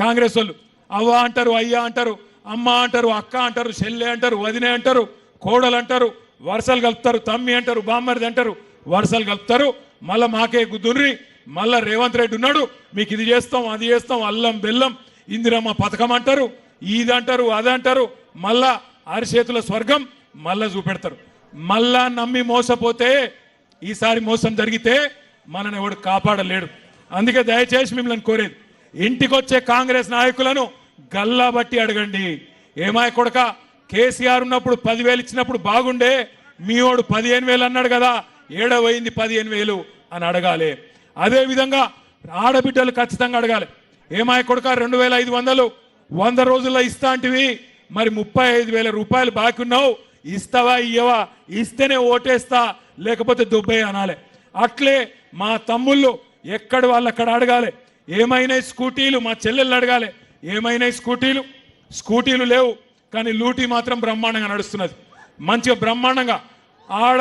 కాంగ్రెస్ వాళ్ళు అవ్వ అంటారు, అయ్యా అంటారు, అమ్మ అంటారు, అక్క అంటారు, చెల్లె అంటారు, వదినే అంటారు, కోడలు అంటారు, వరుసలు కలుపుతారు, తమ్మి అంటారు, బామ్మరిది అంటారు, వరుసలు కలుపుతారు. మళ్ళా మాకే గుద్దుర్రి, మళ్ళా రేవంత్ రెడ్డి ఉన్నాడు, మీకు ఇది చేస్తాం అది చేస్తాం, అల్లం బెల్లం ఇందిరమ్మ పథకం అంటారు, ఇది అంటారు అది అంటారు, మళ్ళా అరిచేతుల స్వర్గం మళ్ళా చూపెడతారు. మళ్ళా నమ్మి మోసపోతే ఈసారి మోసం జరిగితే మనని ఎవడు కాపాడలేడు. అందుకే దయచేసి మిమ్మల్ని కోరేది, ఇంటికొచ్చే కాంగ్రెస్ నాయకులను గల్లా బట్టి అడగండి. ఏమాయ కొడక కేసీఆర్ ఉన్నప్పుడు 10,000 ఇచ్చినప్పుడు బాగుండే, మీవాడు 15,000 అన్నాడు కదా, ఏడవైంది 15,000 అని అడగాలి. అదేవిధంగా ఆడబిడ్డలు ఖచ్చితంగా అడగాలి. ఏమాయ కొడక 2,500 100 రోజుల్లో ఇస్తా అంటివి, మరి 35,000 రూపాయలు బాకీ ఉన్నావు, ఇస్తావా ఇయ్యవా, ఇస్తేనే ఓటేస్తా లేకపోతే దుబ్బే అనాలి. అట్లే మా తమ్ముళ్ళు ఎక్కడ వాళ్ళు అక్కడ అడగాలి. ఏమైనా స్కూటీలు మా చెల్లెళ్ళు అడగాలి, ఏమైనా స్కూటీలు లేవు కానీ లూటీ మాత్రం బ్రహ్మాండంగా నడుస్తున్నది. మంచిగా బ్రహ్మాండంగా ఆడ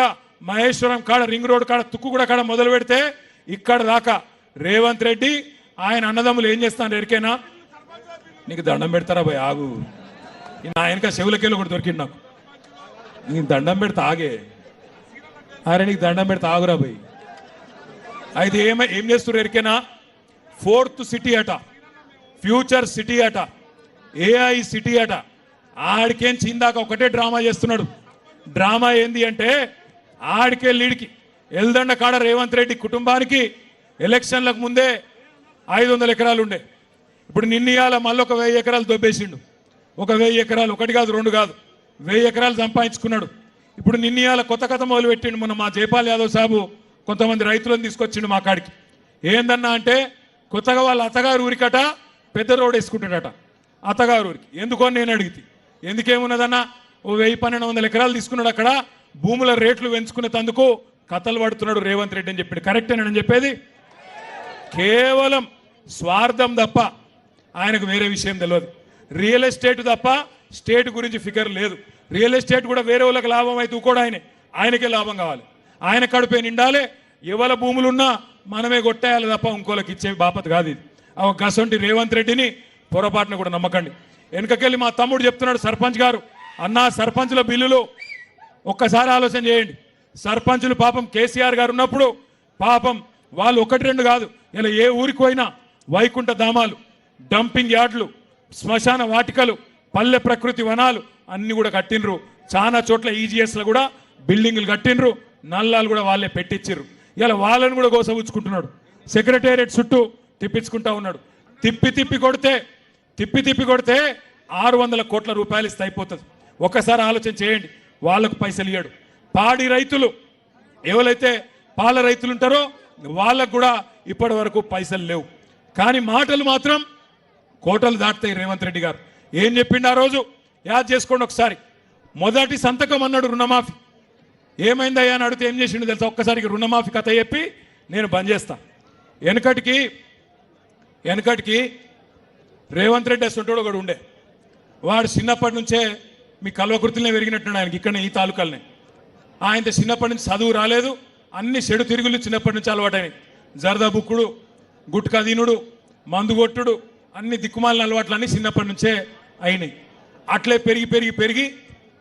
మహేశ్వరం కాడ రింగ్ రోడ్ కాడ తుక్కుగూడ కాడ మొదలు పెడితే ఇక్కడ దాకా రేవంత్ రెడ్డి ఆయన అన్నదమ్ములు ఏం చేస్తాను ఎరికేనా, నీకు దండం పెడతారా భయ్ ఆగు, ఆయనక చెవులకెళ్ళి ఒకటి దొరికింది నాకు, నీకు దండం పెడతా ఆగే, అరే నీకు దండం పెడతా ఆగురా భయ్. అయితే ఏం చేస్తున్నారు ఎరికేనా, 4th సిటీ అట, ఫ్యూచర్ సిటీ అట, AI సిటీ అట. ఆడికేం చిందాక ఒకటే డ్రామా చేస్తున్నాడు. డ్రామా ఏంది అంటే ఆడికే లీడికి ఎల్దండ కాడ రేవంత్ రెడ్డి కుటుంబానికి ఎలక్షన్లకు ముందే 500 ఎకరాలు ఉండే, ఇప్పుడు నిన్నయాల మళ్ళీ ఒక 1000 ఎకరాలు దొబ్బేసిండు. ఒక 1000 ఎకరాలు, ఒకటి కాదు రెండు కాదు, 1000 ఎకరాలు సంపాదించుకున్నాడు. ఇప్పుడు నిన్నయాల కొత్త కథ మొదలు పెట్టిండు. మన మా జైపాల్ యాదవ్ సాబు కొంతమంది రైతులను తీసుకొచ్చిండు మా కాడికి. ఏందన్నా అంటే కొత్తగా వాళ్ళ అత్తగారు ఊరికట పెద్ద రోడ్ వేసుకుంటాడట అత్తగారు ఊరికి. ఎందుకో నేను అడిగితే ఎందుకేమున్నదన్నా, ఓ 1000-1200 ఎకరాలు తీసుకున్నాడు, అక్కడ భూముల రేట్లు పెంచుకునేందుకు కథలు పడుతున్నాడు రేవంత్ రెడ్డి అని చెప్పాడు. కరెక్టేనని చెప్పేది, కేవలం స్వార్థం తప్ప ఆయనకు వేరే విషయం తెలియదు. రియల్ ఎస్టేట్ తప్ప స్టేట్ గురించి ఫిగర్ లేదు. రియల్ ఎస్టేట్ కూడా వేరే వాళ్ళకి లాభం అయితే కూడా ఆయనకే లాభం కావాలి, ఆయన కడుపే నిండాలి. ఎవరి భూములున్నా మనమే కొట్టేయాలి తప్ప ఇంకోళ్ళకి ఇచ్చే బాపత్ కాదు ఇది. గసంటి రేవంత్ రెడ్డిని పొరపాటున కూడా నమ్మకండి. వెనకకెళ్ళి మా తమ్ముడు చెప్తున్నాడు, సర్పంచ్ గారు అన్నా సర్పంచుల బిల్లులు ఒక్కసారి ఆలోచన చేయండి. సర్పంచులు పాపం కేసీఆర్ గారు ఉన్నప్పుడు పాపం వాళ్ళు 1-2 కాదు, ఇలా ఏ ఊరికి పోయినా వైకుంఠ ధామాలు, డంపింగ్ యార్డ్లు, శ్మశాన వాటికలు, పల్లె ప్రకృతి వనాలు అన్ని కూడా కట్టినరు. చాలా చోట్ల EGSలో కూడా బిల్డింగులు కట్టినరు, నల్లాలు కూడా వాళ్ళే పెట్టించారు. ఇలా వాళ్ళని కూడా గోసవుచ్చుకుంటున్నాడు. సెక్రటేరియట్ చుట్టూ తిప్పించుకుంటా ఉన్నాడు. తిప్పి కొడితే 600 కోట్ల రూపాయలు ఇస్తే అయిపోతుంది. ఒక్కసారి ఆలోచన చేయండి, వాళ్ళకు పైసలు ఇయ్యాడు. పాడి రైతులు ఎవరైతే పాల రైతులు ఉంటారో వాళ్ళకు కూడా ఇప్పటి వరకు పైసలు లేవు. కానీ మాటలు మాత్రం కోటలు దాటుతాయి. రేవంత్ రెడ్డి గారు ఏం చెప్పిండు ఆ రోజు యాద్ చేసుకోండి ఒకసారి. మొదటి సంతకం అన్నాడు రుణమాఫీ. ఏమైందయ్యా అని అడిగితే ఏం చేసిండు తెలుసా, ఒక్కసారికి రుణమాఫీ కథ చెప్పి నేను బంద్ చేస్తా. వెనకటికి రేవంత్ రెడ్డి అసంటోడు ఒకడు ఉండే, వాడు చిన్నప్పటి నుంచే మీ కల్వకృతులనే పెరిగినట్టున్నాడు. ఆయనకి ఇక్కడ ఈ తాలూకాలనే. ఆయనతో చిన్నప్పటి నుంచి చదువు రాలేదు, అన్ని చెడు తిరుగులు చిన్నప్పటి నుంచి అలవాటైనాయి. జరదా బుక్కుడు, గుట్కా తినుడు, మందు కొట్టుడు, అన్ని దిక్కుమాలిన అలవాట్లు అన్నీ చిన్నప్పటి నుంచే అయినాయి. అట్లే పెరిగి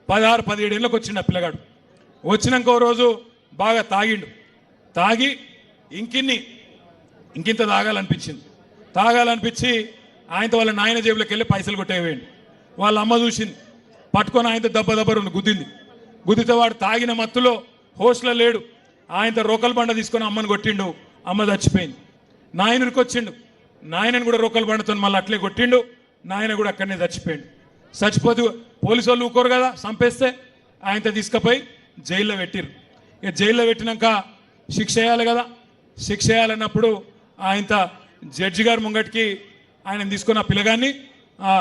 16-17 ఏళ్ళకి వచ్చిండు ఆ పిల్లగాడు. వచ్చినాక ఓ రోజు బాగా తాగి ఇంకింత తాగాలనిపించి ఆయనతో వాళ్ళ నాయన జేబులోకి వెళ్ళి పైసలు కొట్టేవేయండి. వాళ్ళ అమ్మ చూసింది, పట్టుకొని ఆయనతో దెబ్బ గుద్దితే వాడు తాగిన మత్తులో హోస్ట్లో లేడు. ఆయనతో రోకల్ బండ తీసుకొని అమ్మని కొట్టిండు, అమ్మ చచ్చిపోయింది. నాయనకి వచ్చిండు, నాయనని కూడా రోకల్ బండతో మళ్ళీ అట్లే కొట్టిండు, నాయన కూడా అక్కడనే చచ్చిపోతే పోలీసు వాళ్ళు ఊకోరు కదా, చంపేస్తే ఆయనతో తీసుకుపోయి జైల్లో పెట్టిర్రు. ఇక జైల్లో పెట్టినాక శిక్ష వేయాలి కదా, శిక్ష వేయాలన్నప్పుడు ఆయనతో జడ్జి గారు ముంగటికి ఆయన తీసుకున్న పిల్లగాన్ని ఆ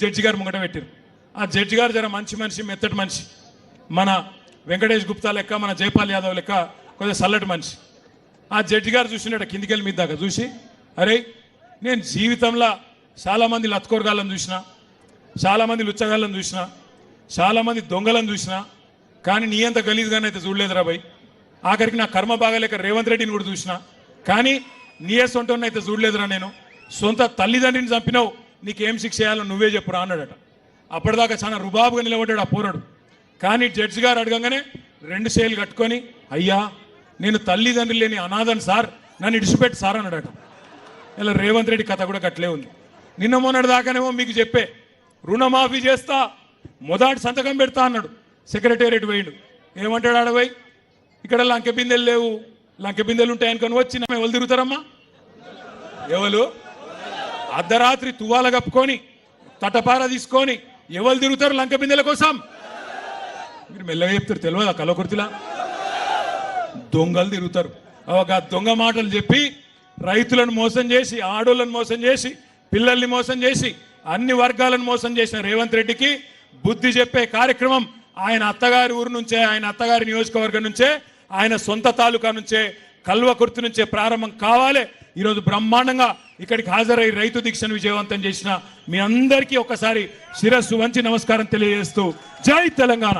జడ్జి గారు ముంగట పెట్టిరు. ఆ జడ్జి గారు జర మంచి మనిషి, మెత్తటి మనిషి, మన వెంకటేష్ గుప్తా లెక్క, మన జైపాల్ యాదవ్ లెక్క కొద్దిగా చల్లటి మనిషి. ఆ జడ్జి గారు చూసినట్టు కిందికెళ్ళి మీద దాకా చూసి, అరే నేను జీవితంలో చాలామంది లత్కోరగాళ్ళని చూసిన, చాలామంది లుచ్చగాళ్ళని చూసిన, చాలామంది దొంగలను చూసిన, కానీ నీ అంత గలీజ్గానే అయితే చూడలేదురా భయ్. ఆఖరికి నా కర్మ బాగాలేక రేవంత్ రెడ్డిని కూడా చూసిన, కానీ నీ సొంటని అయితే చూడలేదురా నేను. సొంత తల్లిదండ్రిని చంపినావు, నీకేం శిక్ష చేయాలో నువ్వే చెప్పురా అన్నాడట. అప్పటిదాకా చాలా రుబాబుగా నిలబడ్డాడు ఆ పోరాడు. కానీ జడ్జి గారు అడగంగానే 2 చేతులు కట్టుకొని, అయ్యా నేను తల్లిదండ్రులు లేని అనాథను సార్, నన్ను ఇడిచిపెట్టి సార్ అన్నాడట. ఇలా రేవంత్ రెడ్డి కథ కూడా కట్లే ఉంది. నిన్న మొన్నటి దాకానేమో మీకు చెప్పే రుణమాఫీ చేస్తా, మొదటి సంతకం పెడతా అన్నాడు. సెక్రటేరియట్ పోయిండు. ఏమంటాడు ఆడపోయి, ఇక్కడ లంకె బిందెలు లేవు, లంకె బిందెలు ఉంటాయనుకొని వచ్చి ఎవరు తిరుగుతారమ్మా? ఎవరు అర్ధరాత్రి తువాల కప్పుకొని తటపార తీసుకొని ఎవరు తిరుగుతారు లంకె బిందెల కోసం? మీరు మెల్లగా చెప్తారు, తెలియదు ఆ కలకుర్తిలా దొంగలు తిరుగుతారు. ఒక దొంగ మాటలు చెప్పి రైతులను మోసం చేసి, ఆడోళ్ళను మోసం చేసి, పిల్లల్ని మోసం చేసి, అన్ని వర్గాలను మోసం చేసిన రేవంత్ రెడ్డికి బుద్ధి చెప్పే కార్యక్రమం ఆయన అత్తగారి ఊరు నుంచే, ఆయన అత్తగారి నియోజకవర్గం నుంచే, ఆయన సొంత తాలూకా నుంచే, కల్వకుర్తి నుంచే ప్రారంభం కావాలి. ఈరోజు బ్రహ్మాండంగా ఇక్కడికి హాజరై రైతు దీక్షను విజయవంతం చేసిన మీ అందరికీ ఒకసారి శిరస్సు వంచి నమస్కారం తెలియజేస్తూ జై తెలంగాణ.